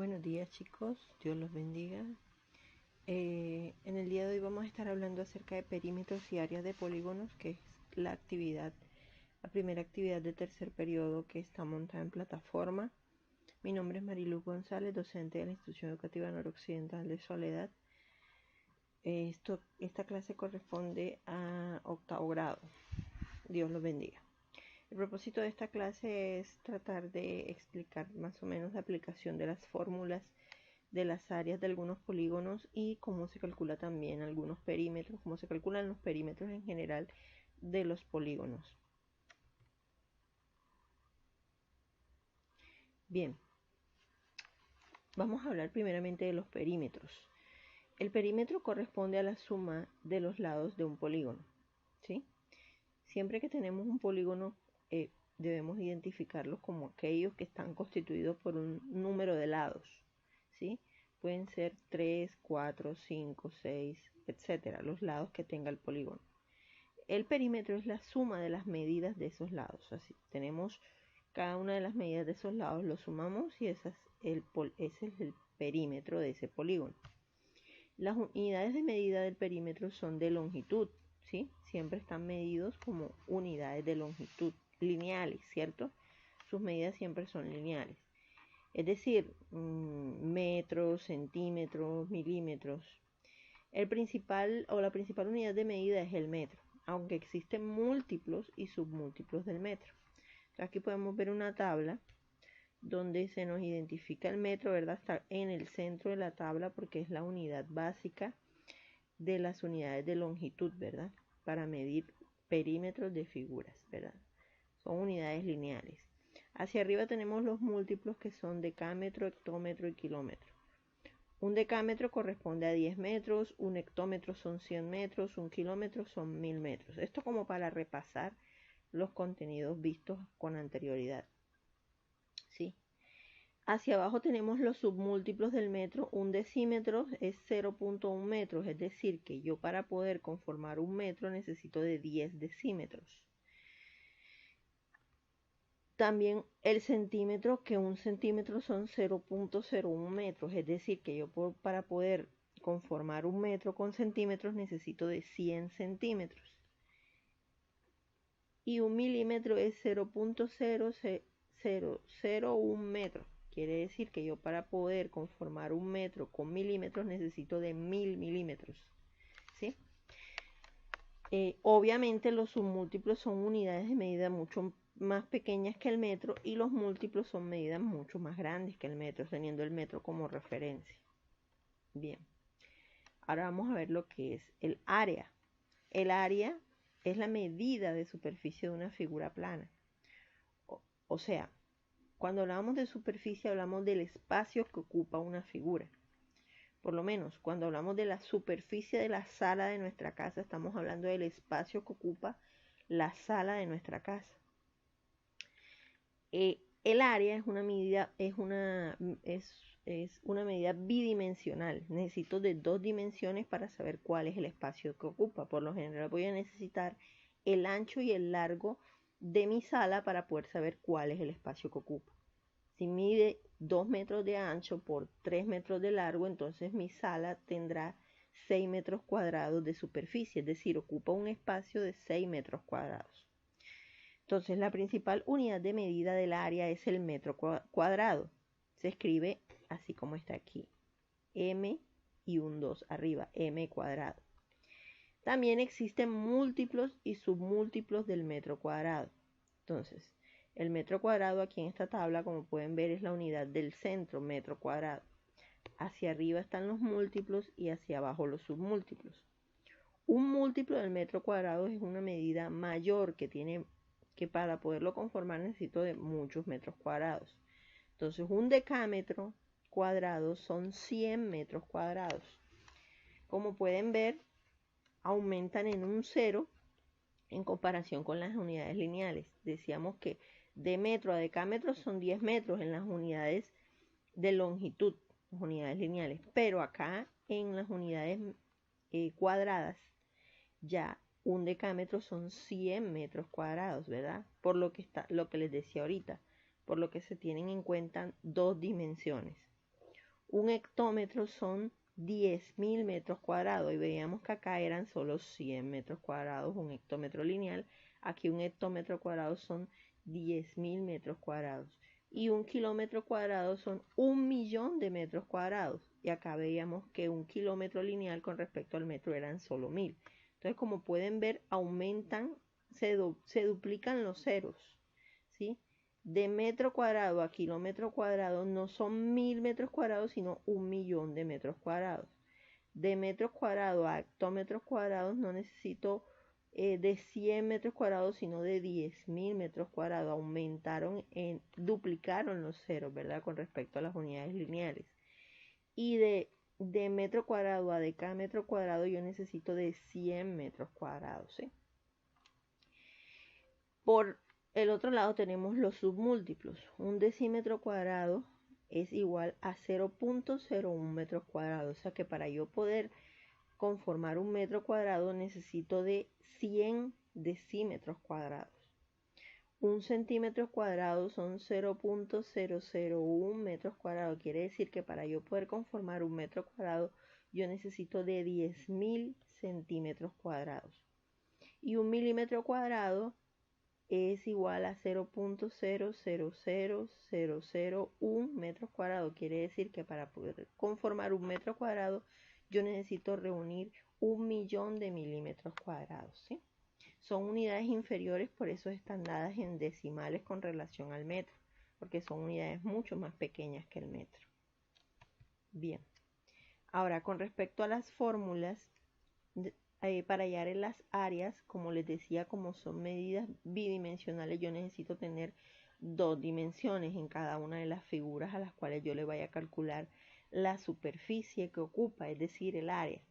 Buenos días chicos, Dios los bendiga. En el día de hoy vamos a estar hablando acerca de perímetros y áreas de polígonos, que es la primera actividad de tercer periodo que está montada en plataforma. Mi nombre es Mariluz González, docente de la Institución Educativa Noroccidental de Soledad. Esta clase corresponde a octavo grado. Dios los bendiga. El propósito de esta clase es tratar de explicar más o menos la aplicación de las fórmulas de las áreas de algunos polígonos y cómo se calcula también algunos perímetros, cómo se calculan los perímetros en general de los polígonos. Bien, vamos a hablar primeramente de los perímetros. El perímetro corresponde a la suma de los lados de un polígono, ¿sí? Siempre que tenemos un polígono, debemos identificarlos como aquellos que están constituidos por un número de lados, ¿sí? Pueden ser 3, 4, 5, 6, etcétera, los lados que tenga el polígono. El perímetro es la suma de las medidas de esos lados. Así, tenemos cada una de las medidas de esos lados, lo sumamos y ese es el perímetro de ese polígono. Las unidades de medida del perímetro son de longitud, ¿sí? Siempre están medidos como unidades de longitud lineales, ¿cierto? Sus medidas siempre son lineales. Es decir, metros, centímetros, milímetros. La principal unidad de medida es el metro, aunque existen múltiplos y submúltiplos del metro. Aquí podemos ver una tabla donde se nos identifica el metro, ¿verdad? Está en el centro de la tabla porque es la unidad básica de las unidades de longitud, ¿verdad? Para medir perímetros de figuras, ¿verdad? Son unidades lineales. Hacia arriba tenemos los múltiplos que son decámetro, hectómetro y kilómetro. Un decámetro corresponde a 10 metros, un hectómetro son 100 metros, un kilómetro son 1000 metros. Esto como para repasar los contenidos vistos con anterioridad, ¿sí? Hacia abajo tenemos los submúltiplos del metro. Un decímetro es 0.1 metros, es decir, que yo para poder conformar un metro necesito de 10 decímetros. También el centímetro, que un centímetro son 0.01 metros, es decir, que yo para poder conformar un metro con centímetros necesito de 100 centímetros. Y un milímetro es 0.0001 metros. Quiere decir que yo para poder conformar un metro con milímetros necesito de 1000 milímetros, ¿sí? Obviamente los submúltiplos son unidades de medida mucho más pequeñas que el metro y los múltiplos son medidas mucho más grandes que el metro, teniendo el metro como referencia. Bien, ahora vamos a ver lo que es el área. El área es la medida de superficie de una figura plana. O sea, cuando hablamos de superficie hablamos del espacio que ocupa una figura. Por lo menos, cuando hablamos de la superficie de la sala de nuestra casa, estamos hablando del espacio que ocupa la sala de nuestra casa. El área es una medida bidimensional. Necesito de dos dimensiones para saber cuál es el espacio que ocupa. Por lo general voy a necesitar el ancho y el largo de mi sala para poder saber cuál es el espacio que ocupa. Si mide 2 metros de ancho por 3 metros de largo, entonces mi sala tendrá 6 metros cuadrados de superficie, es decir, ocupa un espacio de 6 metros cuadrados. Entonces, la principal unidad de medida del área es el metro cuadrado. Se escribe así como está aquí, m y un 2 arriba, m cuadrado. También existen múltiplos y submúltiplos del metro cuadrado. Entonces, el metro cuadrado aquí en esta tabla, como pueden ver, es la unidad del centro, metro cuadrado. Hacia arriba están los múltiplos y hacia abajo los submúltiplos. Un múltiplo del metro cuadrado es una medida mayor que para poderlo conformar necesito de muchos metros cuadrados. Entonces, un decámetro cuadrado son 100 metros cuadrados. Como pueden ver, aumentan en un 0 en comparación con las unidades lineales. Decíamos que de metro a decámetro son 10 metros en las unidades de longitud, las unidades lineales, pero acá en las unidades cuadradas ya un decámetro son 100 metros cuadrados, ¿verdad? Por lo que les decía ahorita, por lo que se tienen en cuenta dos dimensiones. Un hectómetro son 10.000 metros cuadrados y veíamos que acá eran solo 100 metros cuadrados, un hectómetro lineal. Aquí un hectómetro cuadrado son 10.000 metros cuadrados y un kilómetro cuadrado son 1.000.000 de metros cuadrados. Y acá veíamos que un kilómetro lineal con respecto al metro eran solo 1.000. Entonces, como pueden ver, aumentan, se duplican los ceros, ¿sí? De metro cuadrado a kilómetro cuadrado no son 1.000 metros cuadrados, sino 1.000.000 de metros cuadrados. De metros cuadrados a hectómetros cuadrados no necesito de 100 metros cuadrados, sino de 10.000 metros cuadrados. Aumentaron, duplicaron los ceros, ¿verdad? Con respecto a las unidades lineales. Y de metro cuadrado a decámetro cuadrado yo necesito de 100 metros cuadrados, ¿sí? Por el otro lado tenemos los submúltiplos. Un decímetro cuadrado es igual a 0.01 metros cuadrados. O sea que para yo poder conformar un metro cuadrado necesito de 100 decímetros cuadrados. Un centímetro cuadrado son 0.001 metros cuadrados. Quiere decir que para yo poder conformar un metro cuadrado yo necesito de 10.000 centímetros cuadrados. Y un milímetro cuadrado es igual a 0.000001 metros cuadrados. Quiere decir que para poder conformar un metro cuadrado yo necesito reunir 1.000.000 de milímetros cuadrados, ¿sí? Son unidades inferiores, por eso están dadas en decimales con relación al metro, porque son unidades mucho más pequeñas que el metro. Bien, ahora con respecto a las fórmulas, para hallar en las áreas, como les decía, como son medidas bidimensionales, yo necesito tener dos dimensiones en cada una de las figuras a las cuales yo le vaya a calcular la superficie que ocupa, es decir, el área.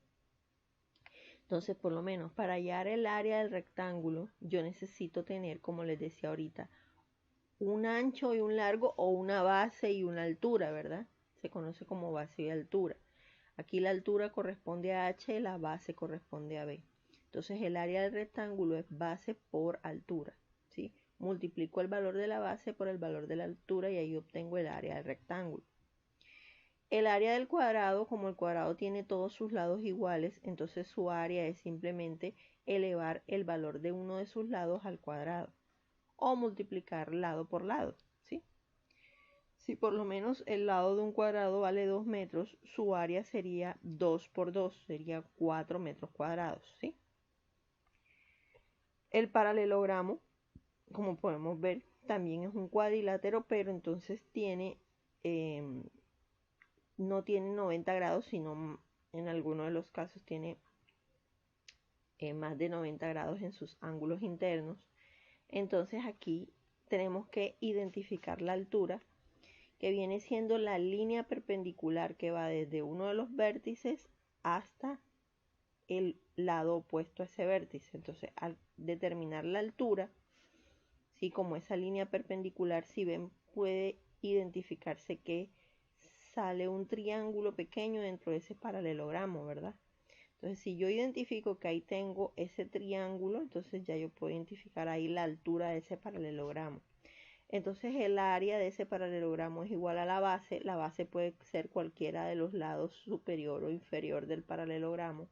Entonces, por lo menos para hallar el área del rectángulo, yo necesito tener, como les decía ahorita, un ancho y un largo o una base y una altura, ¿verdad? Se conoce como base y altura. Aquí la altura corresponde a h, la base corresponde a b. Entonces el área del rectángulo es base por altura, ¿sí? Multiplico el valor de la base por el valor de la altura y ahí obtengo el área del rectángulo. El área del cuadrado, como el cuadrado tiene todos sus lados iguales, entonces su área es simplemente elevar el valor de uno de sus lados al cuadrado o multiplicar lado por lado, ¿sí? Si por lo menos el lado de un cuadrado vale 2 metros, su área sería 2 por 2, sería 4 metros cuadrados, ¿sí? El paralelogramo, como podemos ver, también es un cuadrilátero, pero entonces no tiene 90 grados, sino en algunos de los casos tiene más de 90 grados en sus ángulos internos. Entonces aquí tenemos que identificar la altura, que viene siendo la línea perpendicular que va desde uno de los vértices hasta el lado opuesto a ese vértice. Entonces, al determinar la altura, ¿sí? Como esa línea perpendicular, si ven, puede identificarse que sale un triángulo pequeño dentro de ese paralelogramo, ¿verdad? Entonces, si yo identifico que ahí tengo ese triángulo, entonces ya yo puedo identificar ahí la altura de ese paralelogramo. Entonces el área de ese paralelogramo es igual a la base. La base puede ser cualquiera de los lados superior o inferior del paralelogramo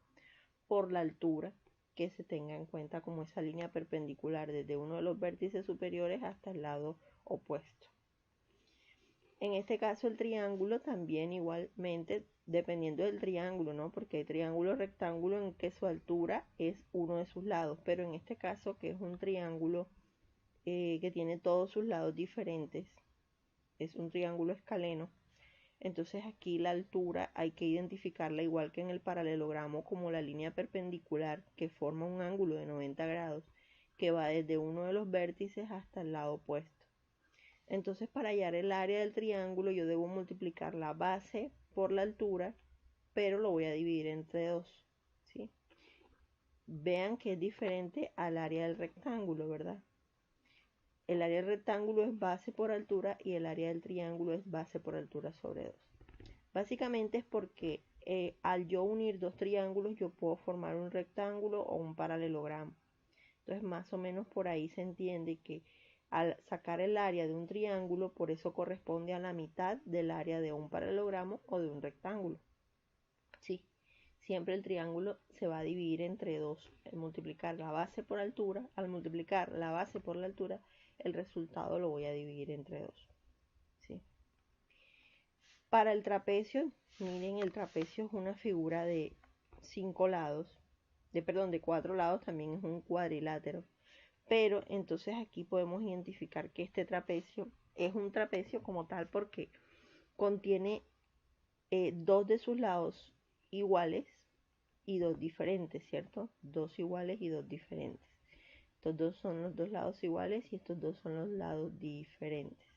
por la altura que se tenga en cuenta como esa línea perpendicular desde uno de los vértices superiores hasta el lado opuesto. En este caso el triángulo también igualmente, dependiendo del triángulo, ¿no? Porque hay triángulo rectángulo en que su altura es uno de sus lados, pero en este caso que es un triángulo que tiene todos sus lados diferentes, es un triángulo escaleno, entonces aquí la altura hay que identificarla igual que en el paralelogramo como la línea perpendicular que forma un ángulo de 90 grados que va desde uno de los vértices hasta el lado opuesto. Entonces para hallar el área del triángulo yo debo multiplicar la base por la altura, pero lo voy a dividir entre 2, ¿sí? Vean que es diferente al área del rectángulo, ¿verdad? El área del rectángulo es base por altura y el área del triángulo es base por altura sobre 2. Básicamente es porque al yo unir dos triángulos yo puedo formar un rectángulo o un paralelogramo. Entonces más o menos por ahí se entiende que Al sacar el área de un triángulo, por eso corresponde a la mitad del área de un paralelogramo o de un rectángulo. Sí, siempre el triángulo se va a dividir entre dos. Al multiplicar la base por altura, al multiplicar la base por la altura, el resultado lo voy a dividir entre dos. ¿Sí? Para el trapecio, miren, el trapecio es una figura de 5 lados, de 4 lados, también es un cuadrilátero. Pero entonces aquí podemos identificar que este trapecio es un trapecio como tal porque contiene dos de sus lados iguales y dos diferentes, ¿cierto? Dos iguales y dos diferentes. Estos dos son los dos lados iguales y estos dos son los lados diferentes.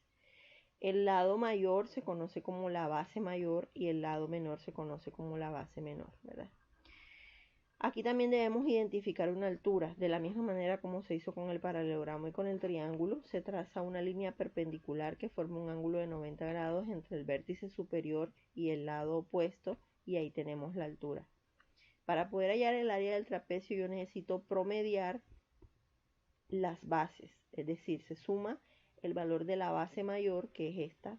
El lado mayor se conoce como la base mayor y el lado menor se conoce como la base menor, ¿verdad? Aquí también debemos identificar una altura. De la misma manera como se hizo con el paralelogramo y con el triángulo, se traza una línea perpendicular que forma un ángulo de 90 grados entre el vértice superior y el lado opuesto, y ahí tenemos la altura. Para poder hallar el área del trapecio yo necesito promediar las bases, es decir, se suma el valor de la base mayor, que es esta,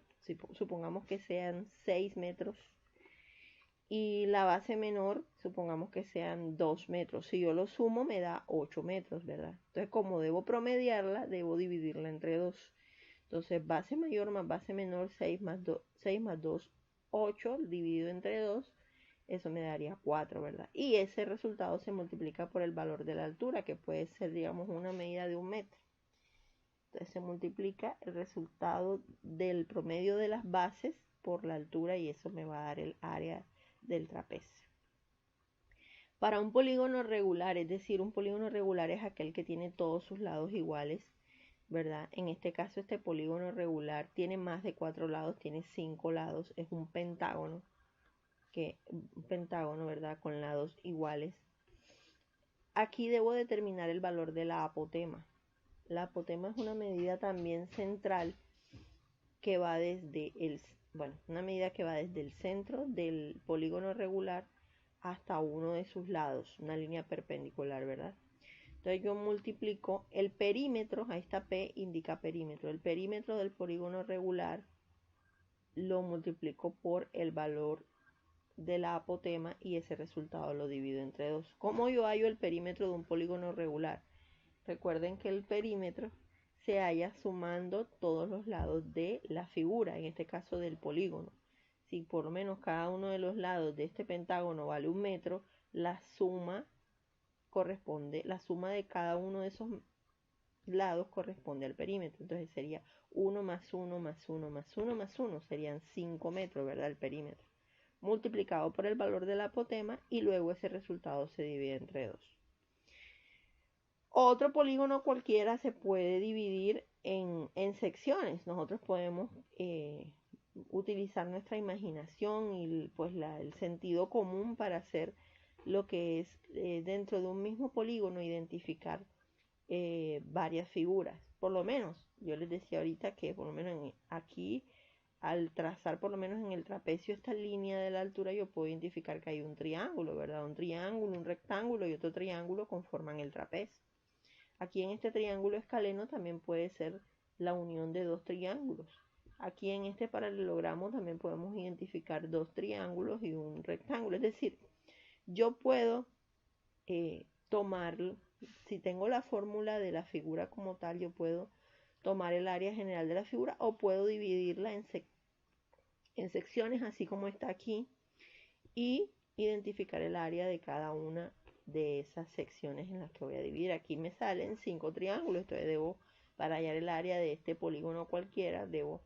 supongamos que sean 6 metros, y la base menor, supongamos que sean 2 metros. Si yo lo sumo, me da 8 metros, ¿verdad? Entonces, como debo promediarla, debo dividirla entre 2. Entonces, base mayor más base menor, 6 más 2, 8, dividido entre 2, eso me daría 4, ¿verdad? Y ese resultado se multiplica por el valor de la altura, que puede ser, digamos, una medida de 1 metro. Entonces, se multiplica el resultado del promedio de las bases por la altura y eso me va a dar el área del trapecio. Para un polígono regular, es decir, un polígono regular es aquel que tiene todos sus lados iguales, ¿verdad? En este caso, este polígono regular tiene más de 4 lados, tiene 5 lados, es un pentágono, ¿verdad? Con lados iguales. Aquí debo determinar el valor de la apotema. La apotema es una medida también central que va desde una medida que va desde el centro del polígono regular hasta uno de sus lados, una línea perpendicular, ¿verdad? Entonces yo multiplico el perímetro, ahí está P, indica perímetro, el perímetro del polígono regular lo multiplico por el valor de la apotema y ese resultado lo divido entre 2. ¿Cómo yo hallo el perímetro de un polígono regular? Recuerden que el perímetro se halla sumando todos los lados de la figura, en este caso del polígono. Si por lo menos cada uno de los lados de este pentágono vale 1 metro, la suma de cada uno de esos lados corresponde al perímetro. Entonces sería 1 más 1 más 1 más 1 más 1, serían 5 metros, ¿verdad? El perímetro. Multiplicado por el valor de la apotema y luego ese resultado se divide entre 2. Otro polígono cualquiera se puede dividir en secciones. Nosotros podemos utilizar nuestra imaginación y pues el sentido común para hacer lo que es dentro de un mismo polígono identificar varias figuras. Por lo menos, yo les decía ahorita que por lo menos aquí, al trazar por lo menos en el trapecio esta línea de la altura, yo puedo identificar que hay un triángulo, ¿verdad? Un triángulo, un rectángulo y otro triángulo conforman el trapecio. Aquí en este triángulo escaleno también puede ser la unión de dos triángulos. Aquí en este paralelogramo también podemos identificar dos triángulos y un rectángulo. Es decir, yo puedo tomar, si tengo la fórmula de la figura como tal, yo puedo tomar el área general de la figura o puedo dividirla en secciones, así como está aquí, y identificar el área de cada una de esas secciones en las que voy a dividir. Aquí me salen 5 triángulos, entonces para hallar el área de este polígono cualquiera, debo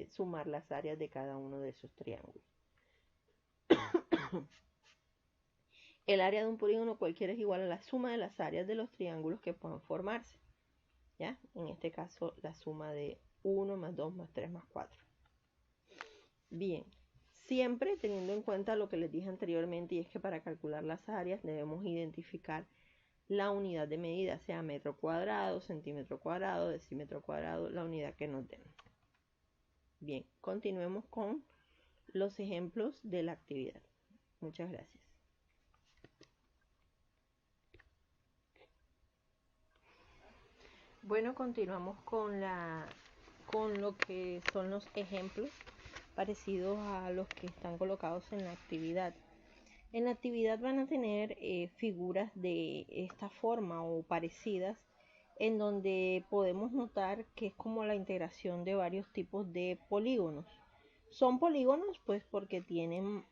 sumar las áreas de cada uno de esos triángulos. El área de un polígono cualquiera es igual a la suma de las áreas de los triángulos que puedan formarse. ¿Ya? En este caso, la suma de 1 más 2 más 3 más 4. Bien, siempre teniendo en cuenta lo que les dije anteriormente, y es que para calcular las áreas debemos identificar la unidad de medida, sea metro cuadrado, centímetro cuadrado, decímetro cuadrado, la unidad que nos den. Bien, continuemos con los ejemplos de la actividad. Muchas gracias. Bueno, continuamos con lo que son los ejemplos parecidos a los que están colocados en la actividad. En la actividad van a tener figuras de esta forma o parecidas, en donde podemos notar que es como la integración de varios tipos de polígonos. Son polígonos pues porque tienen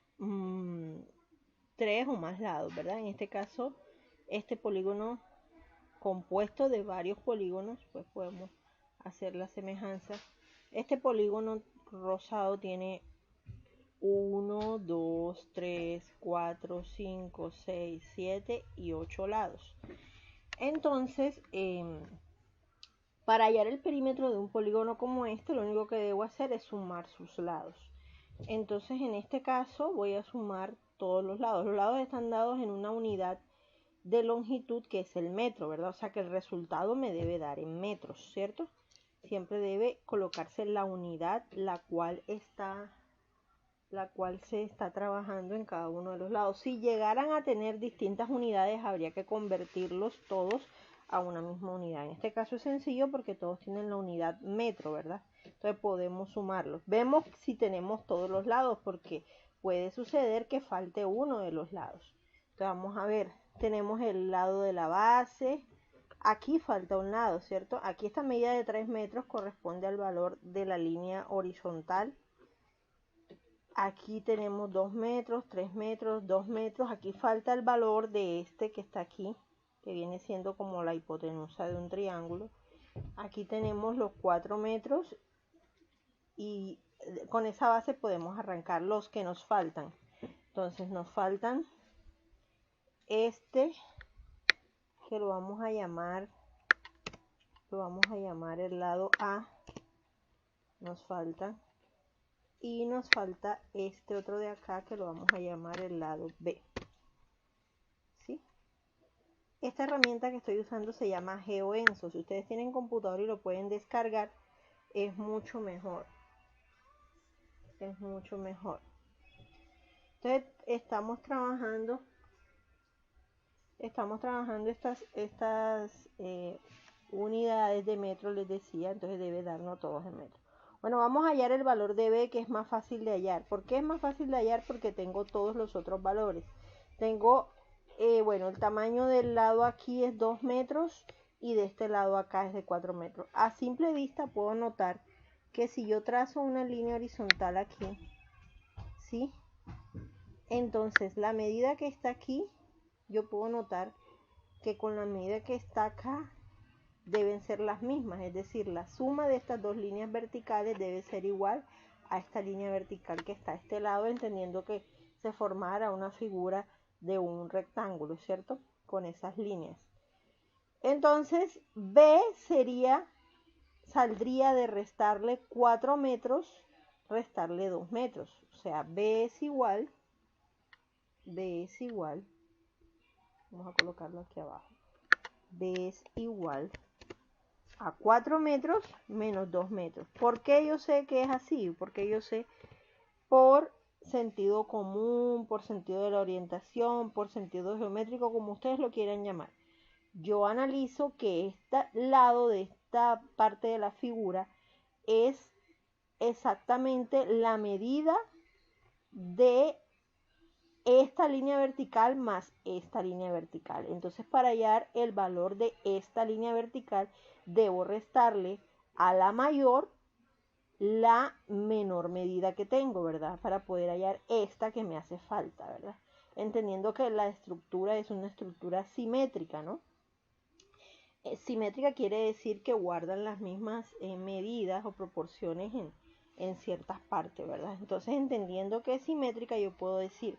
3 o más lados, ¿verdad? En este caso, este polígono compuesto de varios polígonos, pues podemos hacer la semejanza. Este polígono rosado tiene 1, 2, 3, 4, 5, 6, 7 y 8 lados. Entonces, para hallar el perímetro de un polígono como este, lo único que debo hacer es sumar sus lados. Entonces, en este caso, voy a sumar todos los lados. Los lados están dados en una unidad de longitud que es el metro, ¿verdad? O sea que el resultado me debe dar en metros, ¿cierto? Siempre debe colocarse la unidad la cual se está trabajando en cada uno de los lados. Si llegaran a tener distintas unidades, habría que convertirlos todos a una misma unidad. En este caso es sencillo porque todos tienen la unidad metro, ¿verdad? Entonces podemos sumarlos. Vemos si tenemos todos los lados porque puede suceder que falte uno de los lados. Entonces vamos a ver, tenemos el lado de la base. Aquí falta un lado, ¿cierto? Aquí esta medida de 3 metros corresponde al valor de la línea horizontal. Aquí tenemos 2 metros, 3 metros, 2 metros. Aquí falta el valor de este que está aquí, que viene siendo como la hipotenusa de un triángulo. Aquí tenemos los 4 metros y con esa base podemos arrancar los que nos faltan. Entonces nos faltan este, que lo vamos a llamar el lado A. Nos falta. Y nos falta este otro de acá que lo vamos a llamar el lado B. ¿Sí? Esta herramienta que estoy usando se llama GeoEnso. Si ustedes tienen computador y lo pueden descargar, es mucho mejor. Es mucho mejor. Entonces estamos trabajando estas unidades de metro, les decía, entonces debe darnos todos en metro. Bueno, vamos a hallar el valor de B, que es más fácil de hallar. ¿Por qué es más fácil de hallar? Porque tengo todos los otros valores. Tengo, bueno, el tamaño del lado aquí es 2 metros y de este lado acá es de 4 metros. A simple vista puedo notar que si yo trazo una línea horizontal aquí, ¿sí? Entonces la medida que está aquí, yo puedo notar que con la medida que está acá deben ser las mismas, es decir, la suma de estas dos líneas verticales debe ser igual a esta línea vertical que está a este lado, entendiendo que se formara una figura de un rectángulo, ¿cierto? Con esas líneas. Entonces, B saldría de restarle 4 metros, restarle 2 metros. O sea, B es igual, vamos a colocarlo aquí abajo, B es igual a 4 metros menos 2 metros. ¿Por qué yo sé que es así? Porque yo sé por sentido común, por sentido de la orientación, por sentido geométrico, como ustedes lo quieran llamar. Yo analizo que este lado de esta parte de la figura es exactamente la medida de esta línea vertical más esta línea vertical. Entonces, para hallar el valor de esta línea vertical, debo restarle a la mayor la menor medida que tengo, ¿verdad? Para poder hallar esta que me hace falta, ¿verdad? Entendiendo que la estructura es una estructura simétrica, ¿no? Simétrica quiere decir que guardan las mismas medidas o proporciones en ciertas partes, ¿verdad? Entonces, entendiendo que es simétrica, yo puedo decir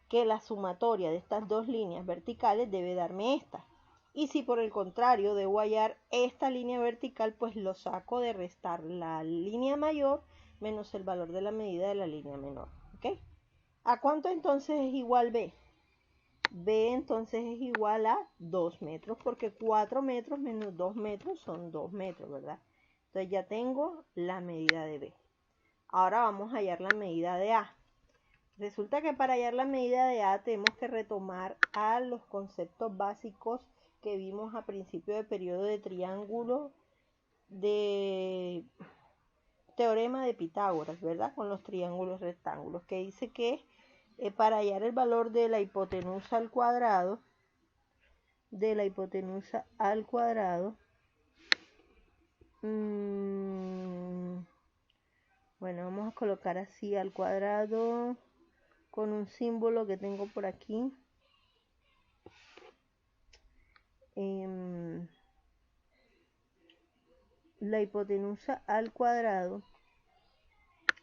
que la sumatoria de estas dos líneas verticales debe darme esta. Y si por el contrario debo hallar esta línea vertical, pues lo saco de restar la línea mayor menos el valor de la medida de la línea menor. ¿Ok? ¿A cuánto entonces es igual B? B entonces es igual a 2 metros, porque 4 metros menos 2 metros son 2 metros, ¿verdad? Entonces ya tengo la medida de B. Ahora vamos a hallar la medida de A. Resulta que para hallar la medida de A tenemos que retomar a los conceptos básicos que vimos a principio de periodo de triángulo de teorema de Pitágoras, ¿verdad? Con los triángulos rectángulos, que dice que para hallar el valor de la hipotenusa al cuadrado, bueno, vamos a colocar así al cuadrado con un símbolo que tengo por aquí. La hipotenusa al cuadrado,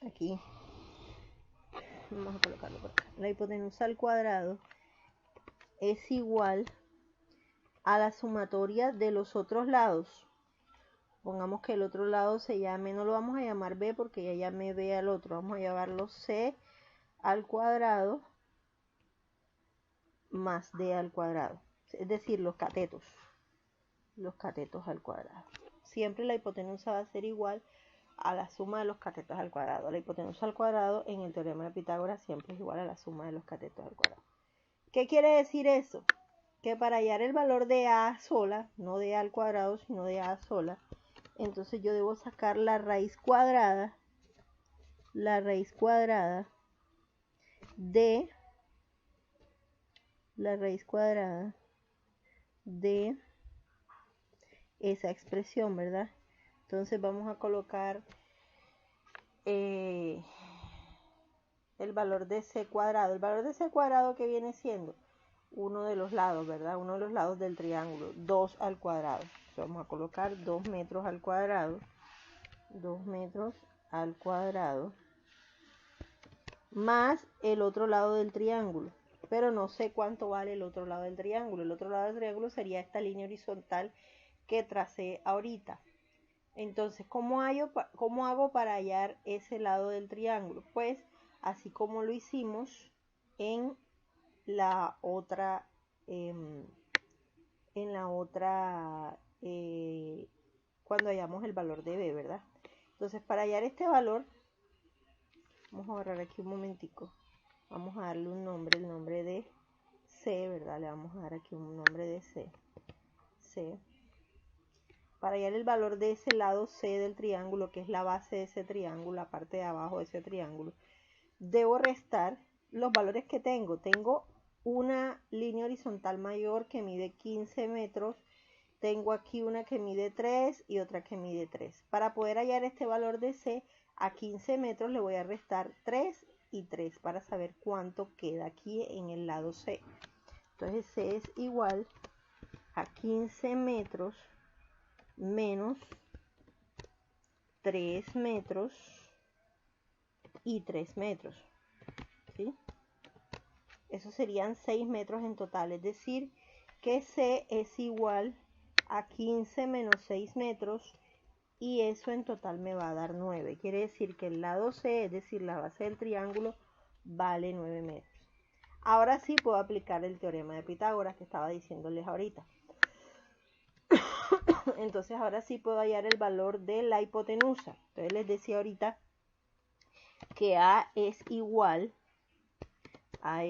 aquí, vamos a colocarlo por acá. La hipotenusa al cuadrado es igual a la sumatoria de los otros lados. Pongamos que el otro lado se llame, no lo vamos a llamar B porque ya llamé B al otro, vamos a llamarlo C al cuadrado más D al cuadrado, es decir, los catetos al cuadrado. Siempre la hipotenusa va a ser igual a la suma de los catetos al cuadrado. La hipotenusa al cuadrado en el teorema de Pitágoras siempre es igual a la suma de los catetos al cuadrado. ¿Qué quiere decir eso? Que para hallar el valor de A sola, no de A al cuadrado, sino de A sola, entonces yo debo sacar la raíz cuadrada de esa expresión, ¿verdad? Entonces vamos a colocar el valor de C cuadrado. El valor de C cuadrado, que viene siendo uno de los lados, ¿verdad? Uno de los lados del triángulo, 2 al cuadrado. Entonces vamos a colocar 2 metros al cuadrado. 2 metros al cuadrado más el otro lado del triángulo, pero no sé cuánto vale el otro lado del triángulo. El otro lado del triángulo sería esta línea horizontal que tracé ahorita. Entonces, ¿cómo hago para hallar ese lado del triángulo? Pues así como lo hicimos en la otra cuando hallamos el valor de B, ¿verdad? Entonces, para hallar este valor, vamos a borrar aquí un momentico, vamos a darle un nombre, el nombre de C, ¿verdad? Le vamos a dar aquí un nombre de C. Para hallar el valor de ese lado C del triángulo, que es la base de ese triángulo, la parte de abajo de ese triángulo, debo restar los valores que tengo. Tengo una línea horizontal mayor que mide 15 metros, tengo aquí una que mide 3 y otra que mide 3. Para poder hallar este valor de C, a 15 metros le voy a restar 3 y 3 para saber cuánto queda aquí en el lado C. Entonces C es igual a 15 metros menos 3 metros y 3 metros, ¿sí? Eso serían 6 metros en total, es decir, que C es igual a 15 menos 6 metros y eso en total me va a dar 9. Quiere decir que el lado C, es decir, la base del triángulo, vale 9 metros. Ahora sí puedo aplicar el teorema de Pitágoras que estaba diciéndoles ahorita. Entonces ahora sí puedo hallar el valor de la hipotenusa. Entonces les decía ahorita que A es igual a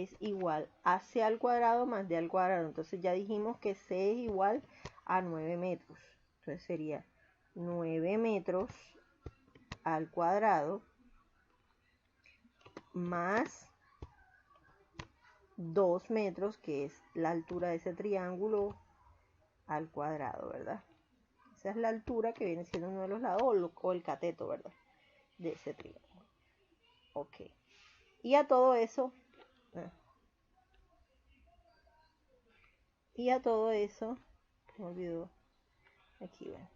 C al cuadrado más D al cuadrado. Entonces ya dijimos que C es igual a 9 metros. Entonces sería 9 metros al cuadrado más 2 metros, que es la altura de ese triángulo, al cuadrado, ¿verdad? Esa es la altura que viene siendo uno de los lados o el cateto, ¿verdad? De ese triángulo. Ok. Y a todo eso, me olvidó, aquí ven.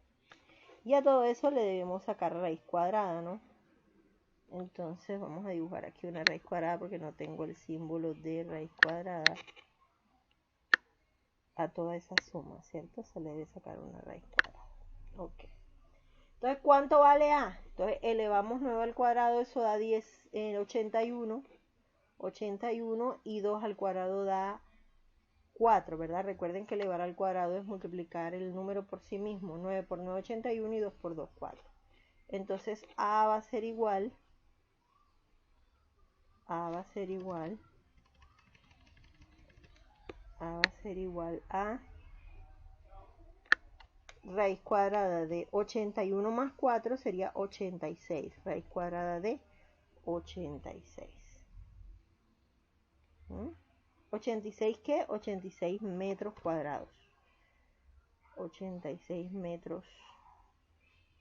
Y a todo eso le debemos sacar raíz cuadrada, ¿no? Entonces vamos a dibujar aquí una raíz cuadrada porque no tengo el símbolo de raíz cuadrada. A toda esa suma, ¿cierto? Se le debe sacar una raíz cuadrada. Ok. Entonces, ¿cuánto vale A? Entonces, elevamos 9 al cuadrado, eso da 81. 81 y 2 al cuadrado da 4, ¿verdad? Recuerden que elevar al cuadrado es multiplicar el número por sí mismo. 9 por 9, 81 y 2 por 2, 4. Entonces, A va a ser igual a 1 raíz cuadrada de 81 más 4 sería 86. Raíz cuadrada de 86. ¿Mm? ¿86 qué? 86 metros cuadrados. 86 metros.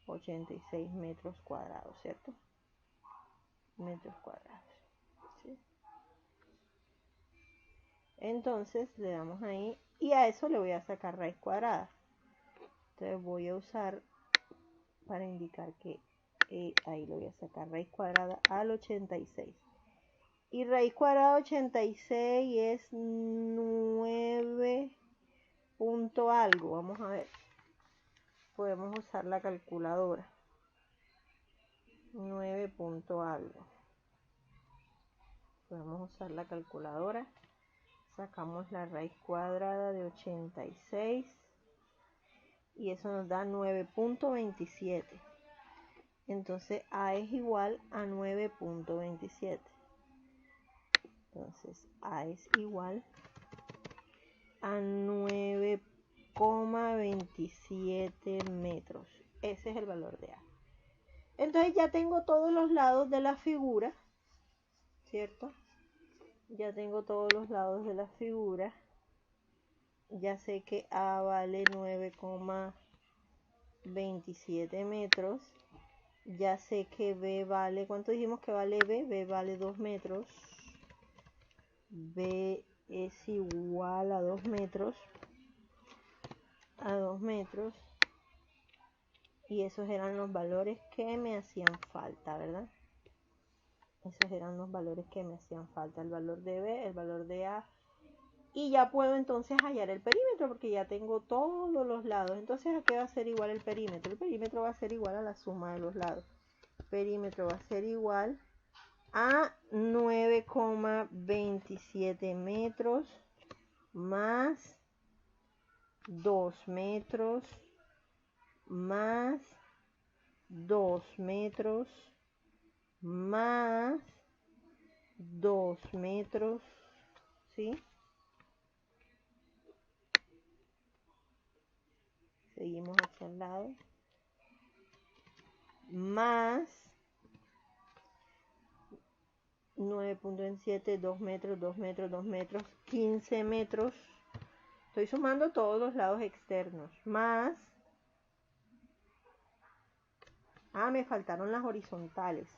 86 metros cuadrados, ¿cierto? Metros cuadrados. ¿Sí? Entonces le damos ahí y a eso le voy a sacar raíz cuadrada. Entonces voy a usar para indicar que ahí le voy a sacar raíz cuadrada al 86. Y raíz cuadrada de 86 es 9 punto algo. Vamos a ver. Podemos usar la calculadora. 9 punto algo. Podemos usar la calculadora. Sacamos la raíz cuadrada de 86 y eso nos da 9.27. Entonces A es igual a 9.27. Entonces A es igual a 9,27 metros. Ese es el valor de A. Entonces ya tengo todos los lados de la figura, ¿cierto? Ya tengo todos los lados de la figura. Ya sé que A vale 9,27 metros. Ya sé que B vale, ¿cuánto dijimos que vale B? B vale 2 metros. B es igual a 2 metros. A 2 metros. Y esos eran los valores que me hacían falta, ¿verdad? Esos eran los valores que me hacían falta. El valor de B, el valor de A. Y ya puedo entonces hallar el perímetro porque ya tengo todos los lados. Entonces, ¿a qué va a ser igual el perímetro? El perímetro va a ser igual a la suma de los lados. El perímetro va a ser igual a 9,27 metros más 2 metros más 2 metros más 2 metros, ¿sí? Seguimos hacia el lado. Más 9.27, 2 metros, 2 metros, 2 metros, 15 metros. Estoy sumando todos los lados externos. Más. Me faltaron las horizontales.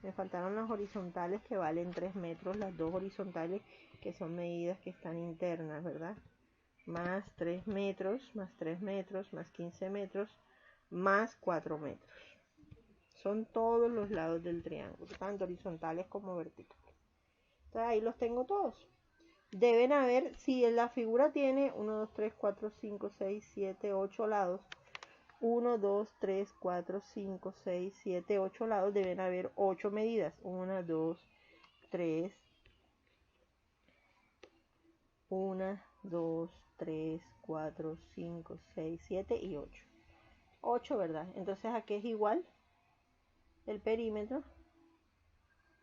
Me faltaron las horizontales que valen 3 metros. Las dos horizontales que son medidas que están internas, ¿verdad? Más 3 metros, más 3 metros, más 15 metros, más 4 metros. Son todos los lados del triángulo, tanto horizontales como verticales. Entonces ahí los tengo todos. Deben haber, si la figura tiene 1, 2, 3, 4, 5, 6, 7, 8 lados. 1, 2, 3, 4, 5, 6, 7, 8 lados. Deben haber 8 medidas. 1, 2, 3. 1, 2, 3, 4, 5, 6, 7 y 8. 8, ¿verdad? Entonces, ¿a qué es igual? El perímetro. El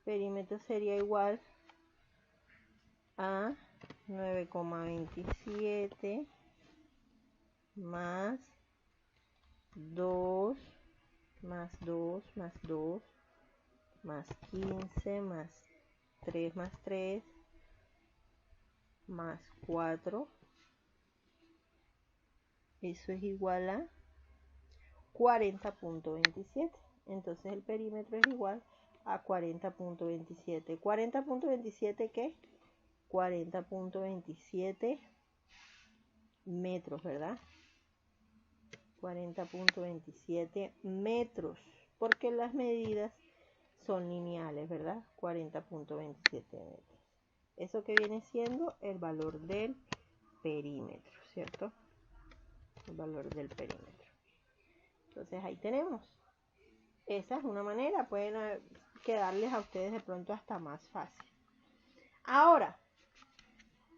perímetro sería igual a 9,27 más 2 más 2 más 2 más 15 más 3 más 3 más 4. Eso es igual a 40.27. Entonces el perímetro es igual a 40.27. 40.27 ¿qué? 40.27 metros, ¿verdad? 40.27 metros, porque las medidas son lineales, ¿verdad? 40.27 metros. Eso que viene siendo el valor del perímetro, ¿cierto? El valor del perímetro. Entonces ahí tenemos. Esa es una manera, pueden quedarles a ustedes de pronto hasta más fácil. Ahora,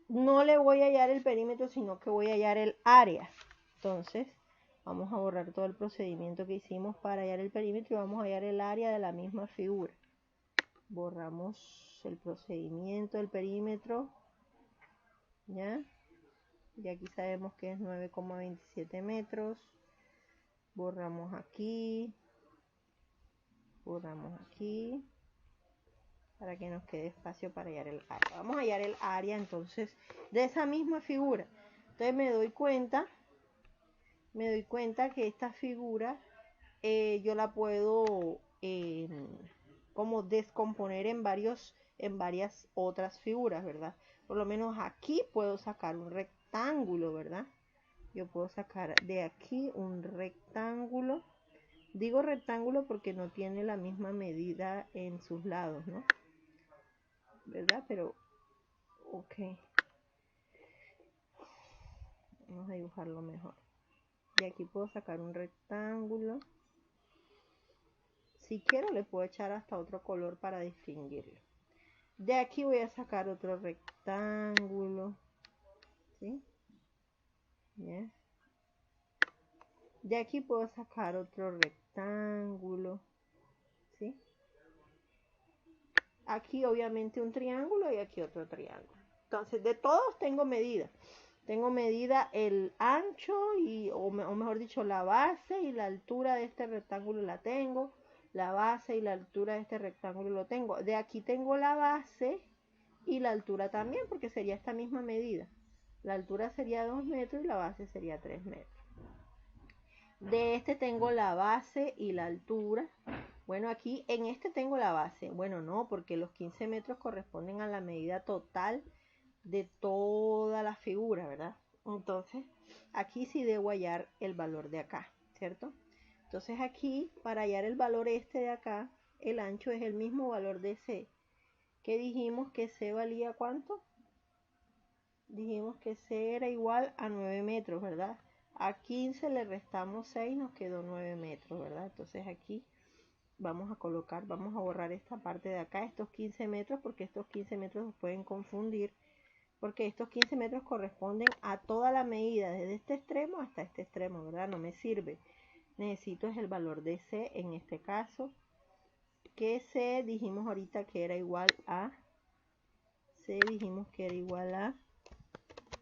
no le voy a hallar el perímetro, sino que voy a hallar el área. Entonces, vamos a borrar todo el procedimiento que hicimos para hallar el perímetro y vamos a hallar el área de la misma figura. Borramos el procedimiento del perímetro. ¿Ya? Y aquí sabemos que es 9,27 metros. borramos aquí, para que nos quede espacio para hallar el área. Vamos a hallar el área entonces de esa misma figura. Entonces me doy cuenta que esta figura yo la puedo como descomponer en varias otras figuras, ¿verdad? Por lo menos aquí puedo sacar un rectángulo, ¿verdad? Yo puedo sacar de aquí un rectángulo. Digo rectángulo porque no tiene la misma medida en sus lados, ¿no? ¿Verdad? Pero, ok. Vamos a dibujarlo mejor. De aquí puedo sacar un rectángulo. Si quiero le puedo echar hasta otro color para distinguirlo. De aquí voy a sacar otro rectángulo. ¿Sí? ¿Ya? De aquí puedo sacar otro rectángulo. ¿Sí? Aquí obviamente un triángulo y aquí otro triángulo. Entonces de todos tengo medida. Tengo medida el ancho o mejor dicho la base y la altura de este rectángulo la tengo. La base y la altura de este rectángulo lo tengo. De aquí tengo la base y la altura también porque sería esta misma medida. La altura sería 2 metros y la base sería 3 metros. De este tengo la base y la altura. Bueno, aquí en este tengo la base. Bueno, no, porque los 15 metros corresponden a la medida total de toda la figura, ¿verdad? Entonces, aquí sí debo hallar el valor de acá, ¿cierto? Entonces aquí, para hallar el valor este de acá, el ancho es el mismo valor de C. ¿Qué dijimos que C valía cuánto? Dijimos que C era igual a 9 metros, ¿verdad? A 15 le restamos 6, nos quedó 9 metros, ¿verdad? Entonces aquí vamos a borrar esta parte de acá, estos 15 metros, porque estos 15 metros nos pueden confundir, porque estos 15 metros corresponden a toda la medida, desde este extremo hasta este extremo, ¿verdad? No me sirve. Necesito es el valor de C en este caso, que C dijimos ahorita que era igual a,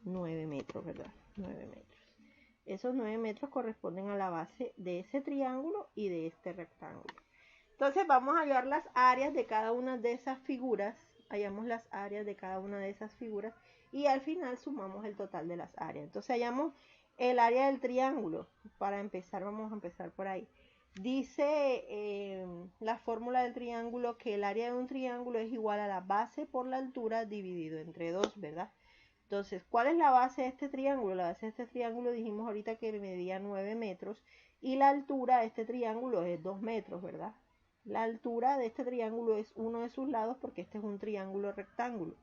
9 metros, ¿verdad? 9 metros. Esos 9 metros corresponden a la base de ese triángulo y de este rectángulo. Entonces vamos a hallar las áreas de cada una de esas figuras. Hallamos las áreas de cada una de esas figuras y al final sumamos el total de las áreas. Entonces hallamos el área del triángulo. Para empezar, vamos a empezar por ahí. Dice la fórmula del triángulo que el área de un triángulo es igual a la base por la altura dividido entre 2, ¿verdad? Entonces, ¿cuál es la base de este triángulo? La base de este triángulo dijimos ahorita que medía 9 metros y la altura de este triángulo es 2 metros, ¿verdad? La altura de este triángulo es uno de sus lados porque este es un triángulo rectángulo,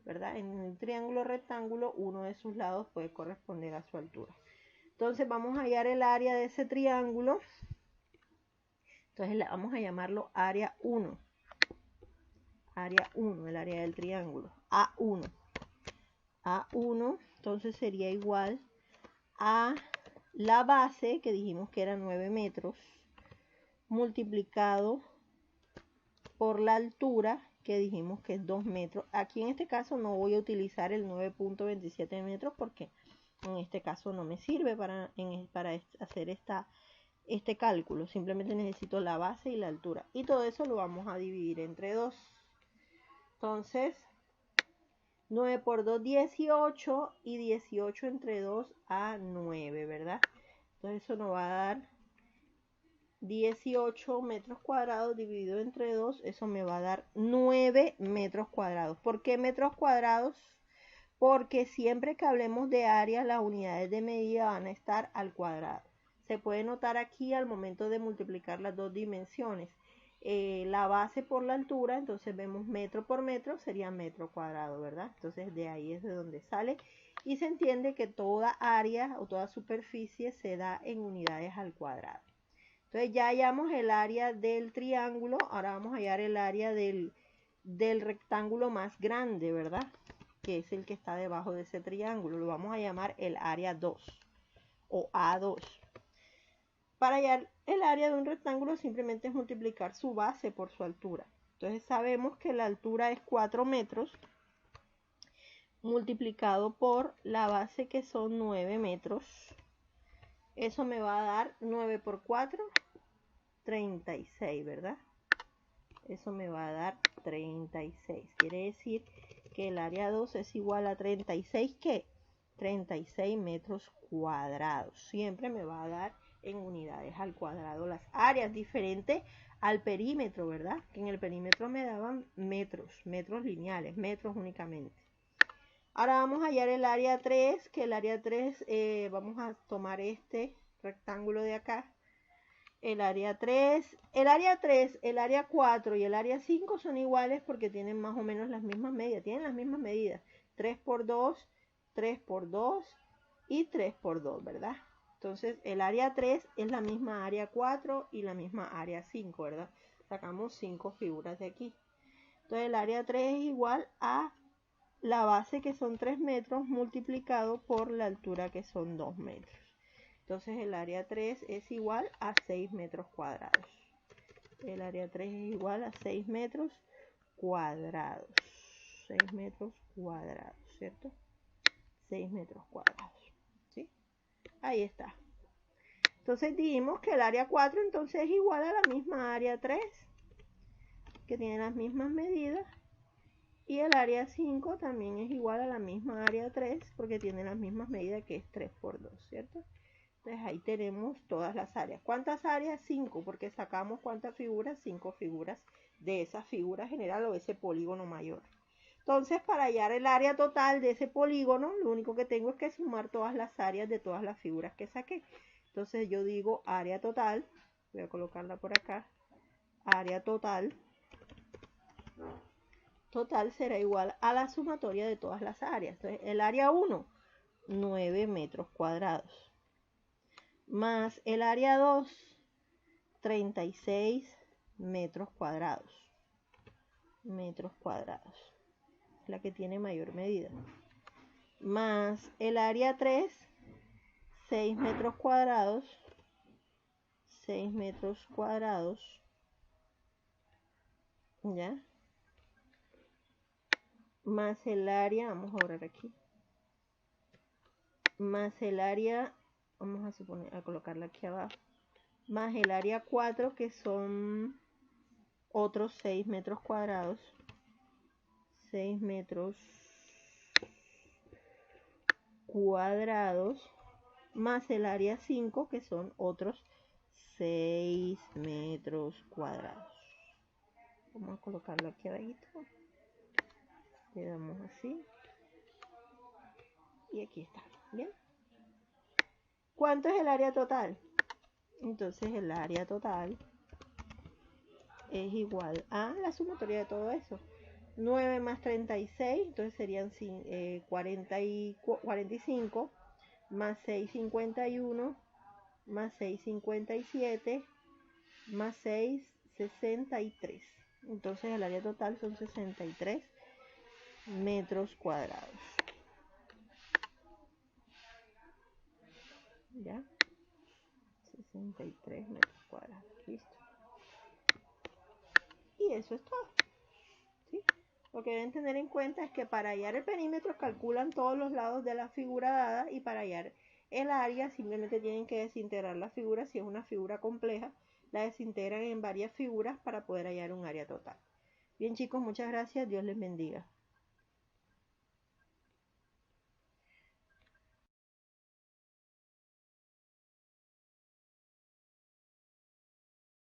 ¿verdad? En un triángulo rectángulo uno de sus lados puede corresponder a su altura. Entonces vamos a hallar el área de ese triángulo. Entonces vamos a llamarlo área 1. Área 1, el área del triángulo. A1. A1 entonces sería igual a la base que dijimos que era 9 metros multiplicado por la altura que dijimos que es 2 metros. Aquí en este caso no voy a utilizar el 9.27 metros porque en este caso no me sirve para hacer este cálculo. Simplemente necesito la base y la altura. Y todo eso lo vamos a dividir entre 2. Entonces, 9 por 2, 18 y 18 entre 2 a 9, ¿verdad? Entonces eso nos va a dar 18 metros cuadrados dividido entre 2, eso me va a dar 9 metros cuadrados. ¿Por qué metros cuadrados? Porque siempre que hablemos de área, las unidades de medida van a estar al cuadrado. Se puede notar aquí al momento de multiplicar las dos dimensiones. La base por la altura, entonces vemos metro por metro, sería metro cuadrado, ¿verdad? Entonces de ahí es de donde sale y se entiende que toda área o toda superficie se da en unidades al cuadrado. Entonces ya hallamos el área del triángulo, ahora vamos a hallar el área del rectángulo más grande, ¿verdad? Que es el que está debajo de ese triángulo. Lo vamos a llamar el área 2 o A2. Para hallar el área de un rectángulo simplemente es multiplicar su base por su altura. Entonces sabemos que la altura es 4 metros multiplicado por la base que son 9 metros. Eso me va a dar 9 por 4, 36, ¿verdad? Eso me va a dar 36. Quiere decir que el área 2 es igual a 36, ¿qué? 36 metros cuadrados. Siempre me va a dar en unidades al cuadrado las áreas, diferente al perímetro, ¿verdad? Que en el perímetro me daban metros lineales, metros únicamente. Ahora vamos a hallar el área 3, que el área 3, vamos a tomar este rectángulo de acá. El área 3, el área 4 y el área 5 son iguales porque tienen más o menos las mismas medidas. Tienen las mismas medidas. 3 por 2, 3 por 2 y 3 por 2, ¿verdad? Entonces el área 3 es la misma área 4 y la misma área 5, ¿verdad? Sacamos 5 figuras de aquí. Entonces el área 3 es igual a la base, que son 3 metros, multiplicado por la altura, que son 2 metros. Entonces el área 3 es igual a 6 metros cuadrados. El área 3 es igual a 6 metros cuadrados. 6 metros cuadrados, ¿cierto? 6 metros cuadrados. ¿Sí? Ahí está. Entonces dijimos que el área 4 entonces es igual a la misma área 3, que tiene las mismas medidas. Y el área 5 también es igual a la misma área 3, porque tiene las mismas medidas, que es 3 por 2, ¿cierto? Entonces ahí tenemos todas las áreas. ¿Cuántas áreas? 5, porque sacamos ¿cuántas figuras? 5 figuras de esa figura general o ese polígono mayor. Entonces, para hallar el área total de ese polígono, lo único que tengo es que sumar todas las áreas de todas las figuras que saqué. Entonces yo digo área total, voy a colocarla por acá, área total será igual a la sumatoria de todas las áreas. Entonces el área 1, 9 metros cuadrados, más el área 2, 36 metros cuadrados. La que tiene mayor medida. Más el área 3, 6 metros cuadrados. 6 metros cuadrados. ¿Ya? Más el área, vamos a borrar aquí. Más el área, vamos a suponer, a colocarla aquí abajo. Más el área 4, que son otros 6 metros cuadrados. 6 metros cuadrados, más el área 5, que son otros 6 metros cuadrados. Vamos a colocarlo aquí abajito. Le damos así. Y aquí está. ¿Bien? ¿Cuánto es el área total? Entonces el área total es igual a la sumatoria de todo eso. 9 más 36, entonces serían 45, más 6, 51, más 6, 57, más 6, 63. Entonces el área total son 63 metros cuadrados. ¿Ya? 63 metros cuadrados. Listo. Y eso es todo. ¿Sí? Lo que deben tener en cuenta es que para hallar el perímetro calculan todos los lados de la figura dada, y para hallar el área simplemente tienen que desintegrar la figura. Si es una figura compleja, la desintegran en varias figuras para poder hallar un área total. Bien, chicos, muchas gracias. Dios les bendiga.